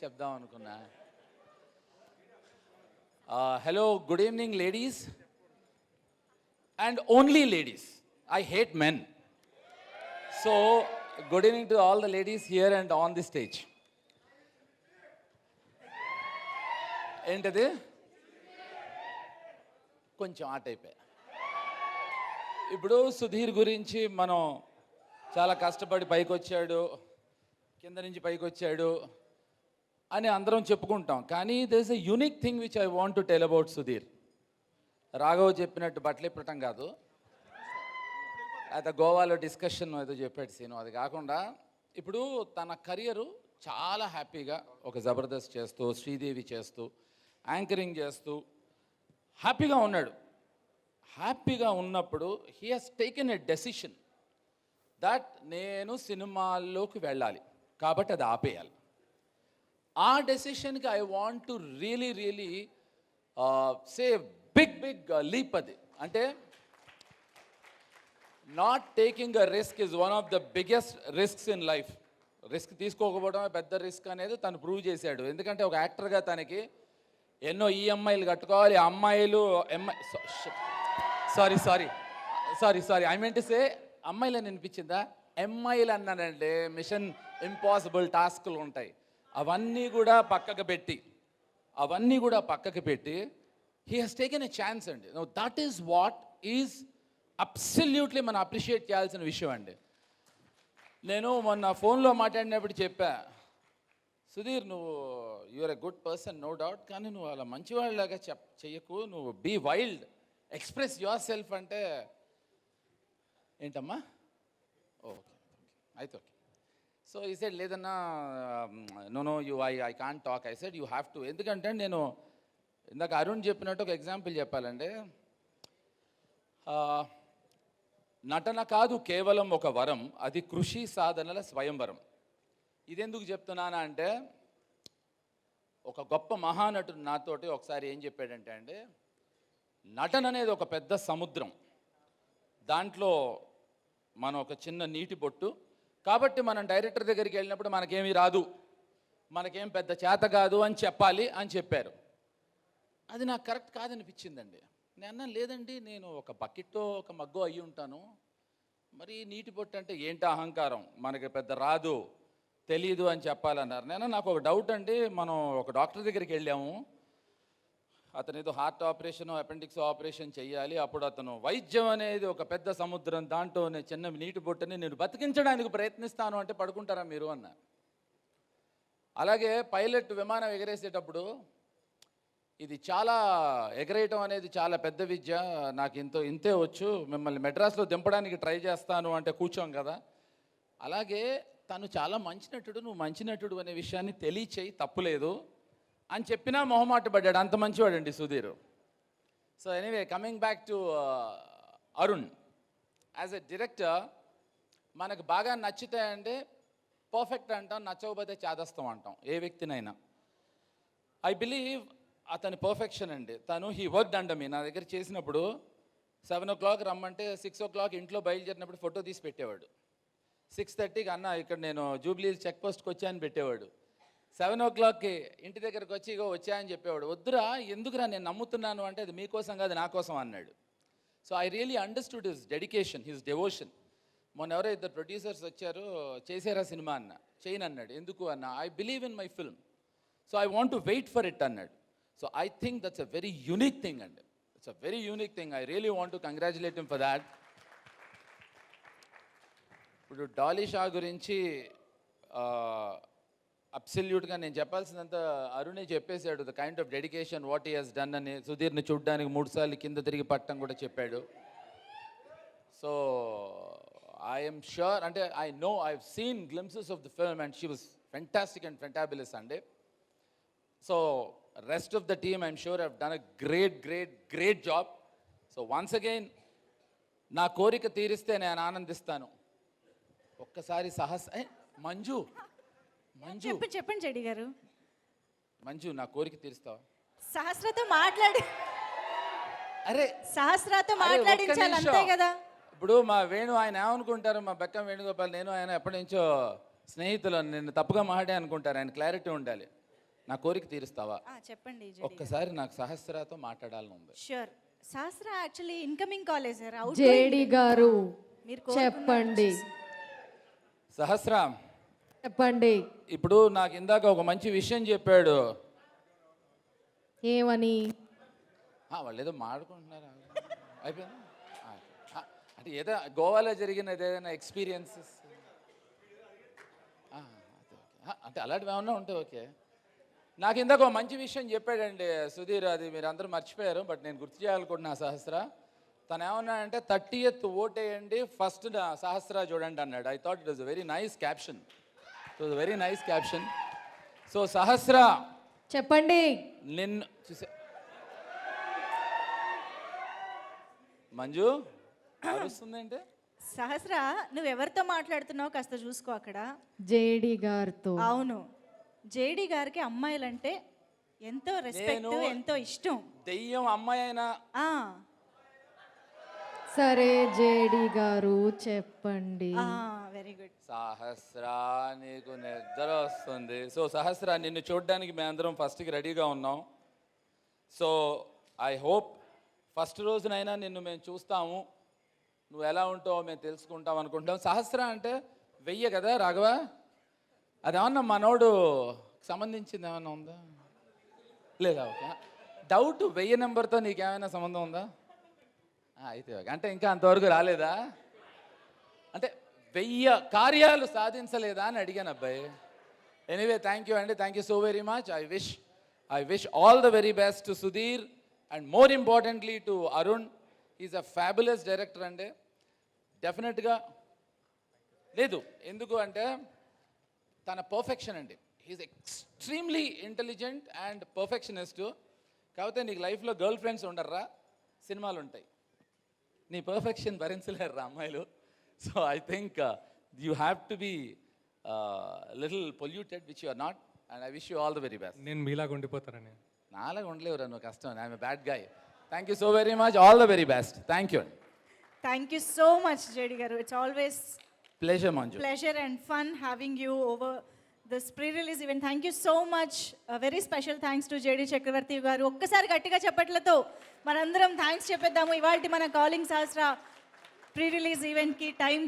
చెప్దాం అనుకున్నా. Hello, good evening ladies and only ladies. I hate men. So good evening to all the ladies here and on the stage. ఏంటది? కొంచెం ఆ టైపే. ఇప్పుడు సుధీర్ గురించి మనం చాలా కష్టపడి పైకి వచ్చాడు, కింద నుంచి పైకి వచ్చాడు అని అందరం చెప్పుకుంటాం. కానీ this a unique thing which I want to tell about Sudheer. Raghav చెప్పినట్టు బట్టలు ఇప్పటం కాదు, అయితే గోవాలో డిస్కషన్ ఏదో చెప్పాడు సీను. అది కాకుండా ఇప్పుడు తన కెరియరు చాలా హ్యాపీగా ఒక జబర్దస్త్ చేస్తూ, శ్రీదేవి చేస్తూ, యాంకరింగ్ చేస్తూ హ్యాపీగా ఉన్నాడు. హ్యాపీగా ఉన్నప్పుడు he has taken a decision that నేను సినిమాల్లోకి వెళ్ళాలి, కాబట్టి అది ఆపేయాలి. ఆ డెసిషన్కి I want to really say big leap. అది అంటే not taking a risk is one of the biggest risks in life. Risk తీసుకోకపోవడమే పెద్ద రిస్క్ అనేది తను ప్రూవ్ చేశాడు. ఎందుకంటే ఒక యాక్టర్గా తనకి ఎన్నో ఈఎంఐలు కట్టుకోవాలి. అమ్మాయిలు sorry I mean to say అమ్మాయిలు అని అనిపించిందా? ఎంఐలు అన్నానంటే మిషన్ ఇంపాసిబుల్ టాస్క్లు ఉంటాయి. అవన్నీ కూడా పక్కకు పెట్టి he has taken a chance అండి. That is what is absolutely మనం అప్రిషియేట్ చేయాల్సిన విషయం అండి. నేను మొన్న ఫోన్లో మాట్లాడినప్పుడు చెప్పా, సుధీర్ నువ్వు you're a good person no doubt, కానీ నువ్వు అలా మంచివాళ్ళలాగా చెయ్యకు, నువ్వు be wild, express yourself. అంటే ఏంటమ్మా? ఓకే అయితే ఓకే. సో ఈ సైడ్ లేదన్నా, no I can't talk. I said you have to. ఎందుకంటే నేను ఇందాక అరుణ్ చెప్పినట్టు ఒక ఎగ్జాంపుల్ చెప్పాలంటే, నటన కాదు కేవలం ఒక వరం, అది కృషి సాధనల స్వయంవరం. ఇదెందుకు చెప్తున్నానా అంటే, ఒక గొప్ప మహానటుడు నాతోటి ఒకసారి ఏం చెప్పాడంటే అండి, నటన అనేది ఒక పెద్ద సముద్రం, దాంట్లో మనం ఒక చిన్న నీటి బొట్టు, కాబట్టి మనం డైరెక్టర్ దగ్గరికి వెళ్ళినప్పుడు మనకేమీ రాదు, మనకేం పెద్ద చేత కాదు అని చెప్పాలి అని చెప్పారు. అది నాకు కరెక్ట్ కాదనిపించిందండి. నేను అన్నాను, లేదండి నేను ఒక బకెట్టో ఒక మగ్గో అయ్యి ఉంటాను, మరి నీటి బొట్టు అంటే ఏంటి అహంకారం, మనకి పెద్ద రాదు తెలీదు అని చెప్పాలన్నారు. నాకు ఒక డౌట్ అండి. మనం ఒక డాక్టర్ దగ్గరికి వెళ్ళాము, అతను ఏదో హార్ట్ ఆపరేషన్ అపెండిక్స్ ఆపరేషన్ చేయాలి. అప్పుడు అతను వైద్యం అనేది ఒక పెద్ద సముద్రం, దాంట్లో చిన్న నీటి బొట్టుని నేను బతికించడానికి ప్రయత్నిస్తాను అంటే పడుకుంటారా మీరు అన్న. అలాగే పైలట్ విమానం ఎగరేసేటప్పుడు ఇది చాలా ఎగరేయటం అనేది చాలా పెద్ద విద్య, నాకు ఇంతే వచ్చు, మిమ్మల్ని మెడ్రాస్లో దింపడానికి ట్రై చేస్తాను అంటే కూర్చోం కదా. అలాగే తను చాలా మంచి నటుడు, నువ్వు మంచి నటుడు అనే విషయాన్ని తెలియచేయి, తప్పులేదు అని చెప్పినా మొహమాట పడ్డాడు. అంత మంచివాడండి Sudhir. So anyway, coming back to Arun. As a director మనకు బాగా నచ్చితే పర్ఫెక్ట్ అంటాం, నచ్చకపోతే చాదస్తాం అంటాం ఏ వ్యక్తినైనా. ఐ బిలీవ్ అతని పర్ఫెక్షన్ అండి. He worked under me. నా దగ్గర చేసినప్పుడు 7 o'clock రమ్మంటే 6 o'clock ఇంట్లో బయలుదేరినప్పుడు ఫోటో తీసి పెట్టేవాడు. 6:30కి అన్న ఇక్కడ నేను జూబ్లీ చెక్ పోస్ట్కి వచ్చాయని పెట్టేవాడు. 7 o'clockకి ఇంటి దగ్గరకు వచ్చి ఇగో వచ్చాయని చెప్పేవాడు. వద్దురా, ఎందుకురా, నేను నమ్ముతున్నాను అంటే అది మీకోసం కాదు నా కోసం అన్నాడు. So I really understood his dedication, his devotion. మొన్న ఎవరో 2 ప్రొడ్యూసర్స్ వచ్చారు, చేసారా సినిమా అన్న, చేయను అన్నాడు. ఎందుకు అన్న, I believe in my film, so I want to wait for it అన్నాడు. So I think that's a very unique thing అండి. It's a very unique thing. I really want to congratulate him for that. ఇప్పుడు డాలీ షా గురించి అబ్సల్యూట్గా నేను చెప్పాల్సినంత అరుణే చెప్పేశాడు. The kind of dedication what he has done అని. సుధీర్ని చూడ్డానికి 3 సార్లు కింద తిరిగి పట్టడం కూడా చెప్పాడు. సో ఐఎమ్ ష్యూర్, అంటే I know, I have seen glimpses of the film and she was fantastic and fantabulous అండి. So rest of the team I'm sure have done a great job. So once again నా కోరిక తీరిస్తే నేను ఆనందిస్తాను. ఒక్కసారి మంజు చెప్పండి చెడి గారు. మంజు, నా కోరిక తీరుస్తావా? సహస్రతో మాట్లాడి, అరే సహస్రతో మాట్లాడించాలి అంతే కదా. ఇప్పుడు మా వేణు ఆయన ఏమనుకుంటారు, మా బెక్కం వేణుగోపాల్ నేను ఆయన ఎప్పటి నుంచో స్నేహితులు, నిన్ను తప్పుగా మాట్లాడే అనుకుంటారు. ఆయన క్లారిటీ ఉండాలి. నా కోరిక తీరుస్తావా? చెప్పండి. ఒక్కసారి నాకు సహస్రాతో మాట్లాడాలని ఉంది. Sure. Sahasra actually incoming college sir. JD గారు చెప్పండి. సహస్ర చెప్పండి. ఇప్పుడు నాకు ఇందాక ఒక మంచి విషయం చెప్పాడు. ఏమని? వాళ్ళు ఏదో మాట్లాడుకుంటున్నారు, అయిపోయింది. అంటే ఏదో గోవాలో జరిగిన ఏదైనా ఎక్స్పీరియన్సెస్ అంటే అలాంటివి ఏమన్నా ఉంటే ఓకే. నాకు ఇందాక ఒక మంచి విషయం చెప్పాడండి సుధీర్, అది మీరు అందరూ మర్చిపోయారు, బట్ నేను గుర్తు చేయాలనుకుంటున్నా. సహస్ర తను ఏమన్నాడంటే 30th ఓటేయండి, ఫస్ట్ సహస్ర చూడండి అన్నాడు. I thought it was very nice caption. It was very nice caption. So Sahasra చెప్పండి. నిన్ను చూసే మంజు అరుస్తుందంటే సహస్ర, నువ్వు ఎవరితో మాట్లాడుతున్నావు కాస్త చూసుకో అక్కడ. జేడి గారితో. అవును, జేడి గారికి అమ్మాయిలంటే ఎంతో రెస్పెక్ట్, ఎంతో ఇష్టం. దెయ్యం అమ్మాయి అయినా సరే జేడి గారు చెప్పండి. Very good. సహస్ర నీకు నిద్ర వస్తుంది. సో సహస్ర, నిన్ను చూడడానికి మేమందరం ఫస్ట్కి రెడీగా ఉన్నాం. సో ఐ హోప్ ఫస్ట్ రోజునైనా నిన్ను మేము చూస్తాము, నువ్వు ఎలా ఉంటావో మేము తెలుసుకుంటాం అనుకుంటాం. సహస్ర అంటే 1000 కదా రాఘవ? అదేమన్నా మనోడు సంబంధించింది ఏమన్నా ఉందా లేదా? ఓకే, డౌట్ 1000 నెంబర్తో నీకేమైనా సంబంధం ఉందా? అయితే ఓకే. అంటే ఇంకా అంతవరకు రాలేదా? అంటే 1000 కార్యాలు సాధించలేదా అని అడిగాను అబ్బాయి. ఎనీవే థ్యాంక్ యూ అండి, thank you so very much. I wish all the very best to Sudheer and more importantly to Arun. Is a fabulous director అండి. డెఫినెట్గా లేదు, ఎందుకు అంటే తన పర్ఫెక్షన్ అండి. He's extremely intelligent and perfectionist. కాకపోతే నీకు లైఫ్లో గర్ల్ ఫ్రెండ్స్ ఉండర్రా, సినిమాలు ఉంటాయి. నీ పర్ఫెక్షన్ భరించలేరురా అమ్మాయిలు. So I think you have to be little polluted, which you are not, and I wish you all the very best. నేను మీలాగా ఉండిపోతారని. నాలాగా ఉండలేవురా, నువ్వు కష్టం. I'm a bad guy. Thank you so very much, all the very best. Thank you అండి. Thank you so much JD గారు. It's always pleasure Manju. pleasure and fun having you over this pre-release event. Thank you so much. A very special thanks to JD Chakravarthy garu. ఒక్కసారి గట్టిగా చెప్పట్లతో మనందరం thanks చెప్పేద్దాము. ఇవాల్టి మన calling సహస్ర pre release ఈవెంట్కి time